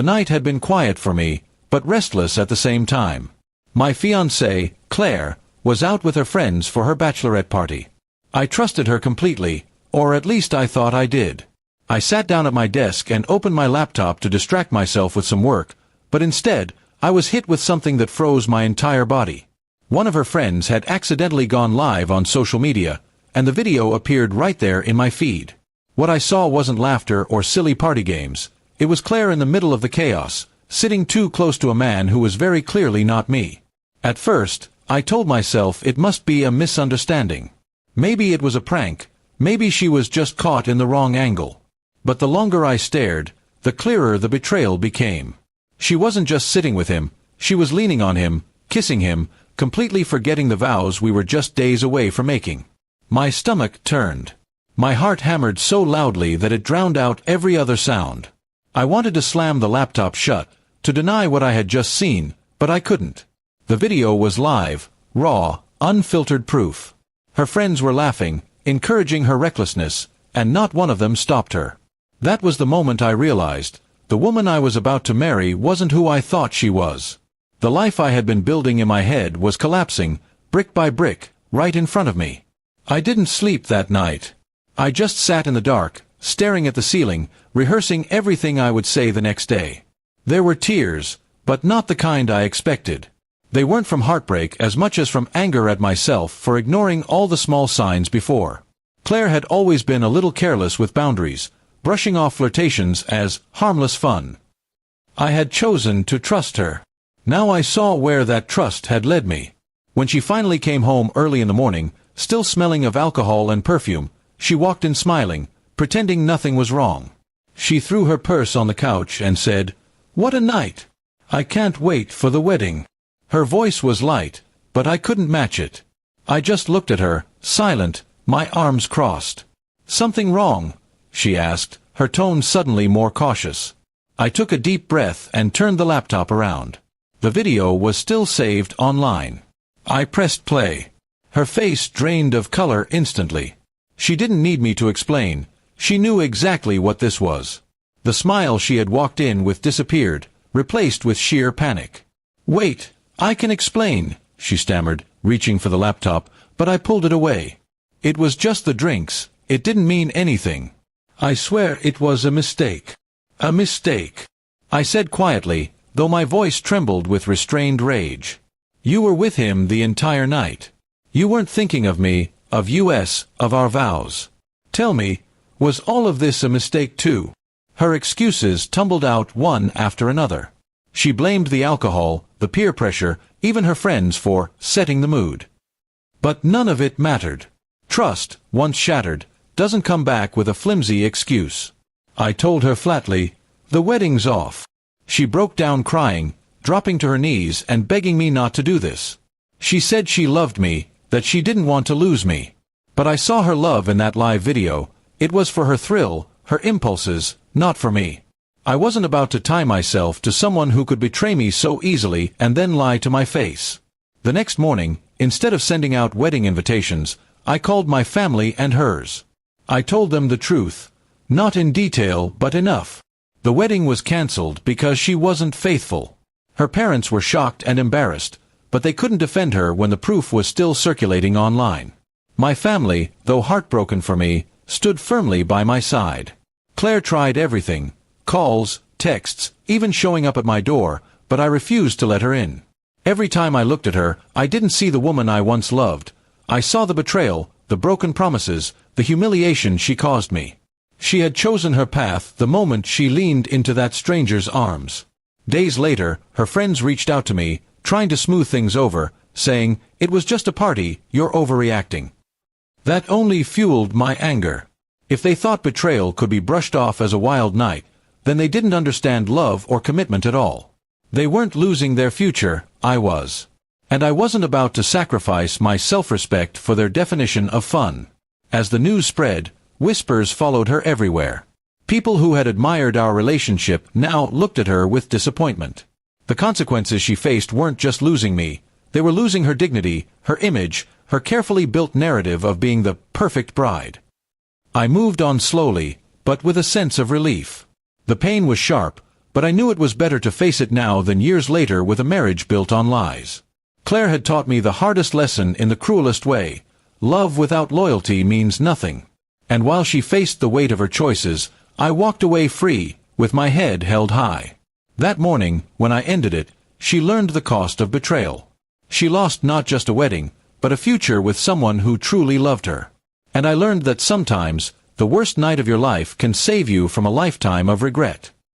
The night had been quiet for me, but restless at the same time. My fiancée, Claire, was out with her friends for her bachelorette party. I trusted her completely, or at least I thought I did. I sat down at my desk and opened my laptop to distract myself with some work, but instead, I was hit with something that froze my entire body. One of her friends had accidentally gone live on social media, and the video appeared right there in my feed. What I saw wasn't laughter or silly party games. It was Claire in the middle of the chaos, sitting too close to a man who was very clearly not me. At first, I told myself it must be a misunderstanding. Maybe it was a prank, maybe she was just caught in the wrong angle. But the longer I stared, the clearer the betrayal became. She wasn't just sitting with him, she was leaning on him, kissing him, completely forgetting the vows we were just days away from making. My stomach turned. My heart hammered so loudly that it drowned out every other sound. I wanted to slam the laptop shut, to deny what I had just seen, but I couldn't. The video was live, raw, unfiltered proof. Her friends were laughing, encouraging her recklessness, and not one of them stopped her. That was the moment I realized, the woman I was about to marry wasn't who I thought she was. The life I had been building in my head was collapsing, brick by brick, right in front of me. I didn't sleep that night. I just sat in the dark, staring at the ceiling, rehearsing everything I would say the next day. There were tears, but not the kind I expected. They weren't from heartbreak as much as from anger at myself for ignoring all the small signs before. Claire had always been a little careless with boundaries, brushing off flirtations as harmless fun. I had chosen to trust her. Now I saw where that trust had led me. When she finally came home early in the morning, still smelling of alcohol and perfume, she walked in smiling, pretending nothing was wrong. She threw her purse on the couch and said, "What a night! I can't wait for the wedding." Her voice was light, but I couldn't match it. I just looked at her, silent, my arms crossed. "Something wrong?" she asked, her tone suddenly more cautious. I took a deep breath and turned the laptop around. The video was still saved online. I pressed play. Her face drained of color instantly. She didn't need me to explain. She knew exactly what this was. The smile she had walked in with disappeared, replaced with sheer panic. "Wait, I can explain," she stammered, reaching for the laptop, but I pulled it away. "It was just the drinks. It didn't mean anything. I swear it was a mistake. A mistake," I said quietly, though my voice trembled with restrained rage. "You were with him the entire night. You weren't thinking of me, of us, of our vows. Tell me, was all of this a mistake too?" Her excuses tumbled out one after another. She blamed the alcohol, the peer pressure, even her friends for setting the mood. But none of it mattered. Trust, once shattered, doesn't come back with a flimsy excuse. I told her flatly, "The wedding's off." She broke down crying, dropping to her knees and begging me not to do this. She said she loved me, that she didn't want to lose me. But I saw her love in that live video. It was for her thrill, her impulses, not for me. I wasn't about to tie myself to someone who could betray me so easily and then lie to my face. The next morning, instead of sending out wedding invitations, I called my family and hers. I told them the truth. Not in detail, but enough. The wedding was cancelled because she wasn't faithful. Her parents were shocked and embarrassed, but they couldn't defend her when the proof was still circulating online. My family, though heartbroken for me, stood firmly by my side. Claire tried everything. Calls, texts, even showing up at my door, but I refused to let her in. Every time I looked at her, I didn't see the woman I once loved. I saw the betrayal, the broken promises, the humiliation she caused me. She had chosen her path the moment she leaned into that stranger's arms. Days later, her friends reached out to me, trying to smooth things over, saying, "It was just a party, you're overreacting." That only fueled my anger. If they thought betrayal could be brushed off as a wild night, then they didn't understand love or commitment at all. They weren't losing their future, I was. And I wasn't about to sacrifice my self-respect for their definition of fun. As the news spread, whispers followed her everywhere. People who had admired our relationship now looked at her with disappointment. The consequences she faced weren't just losing me, they were losing her dignity, her image, her carefully built narrative of being the perfect bride. I moved on slowly, but with a sense of relief. The pain was sharp, but I knew it was better to face it now than years later with a marriage built on lies. Claire had taught me the hardest lesson in the cruelest way. Love without loyalty means nothing. And while she faced the weight of her choices, I walked away free, with my head held high. That morning, when I ended it, she learned the cost of betrayal. She lost not just a wedding, but a future with someone who truly loved her. And I learned that sometimes, the worst night of your life can save you from a lifetime of regret.